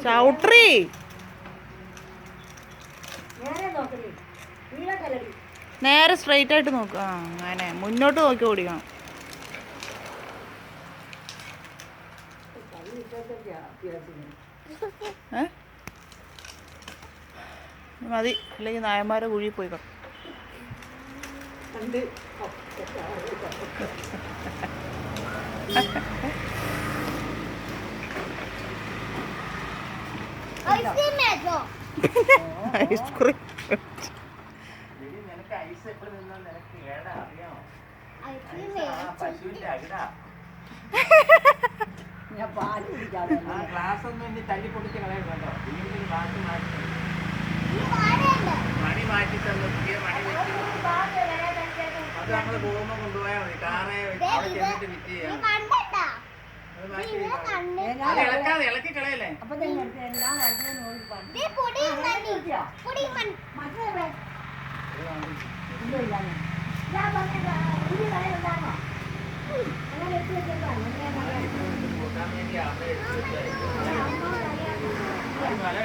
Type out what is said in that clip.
ചവിട്ടറി നേരെ സ്ട്രെയിറ്റ് ആയിട്ട് നോക്കുക. ആ അങ്ങനെ മുന്നോട്ട് നോക്കി ഓടിക്കണം. മതി, അല്ലെങ്കിൽ നായന്മാരെ കുഴി പോയി കിടക്കും. ഐസ്ക്രീം ഗ്ലാസ് ഒന്നും തല്ലി പൊട്ടിച്ച് കളയുന്നുണ്ടോ? മണി മാറ്റി തന്നു. പുതിയ മണി വെച്ച് അത് നമ്മള് പോകുമ്പോ കൊണ്ടുപോയാൽ മതി. കാറെ അവിടെ ചെന്നിട്ട് വിറ്റ് ചെയ്യാം. ഇളക്കാതെ ഇളക്കി കളയല്ലേ. കൂട്ടാൻ വേണ്ടി അവിടെ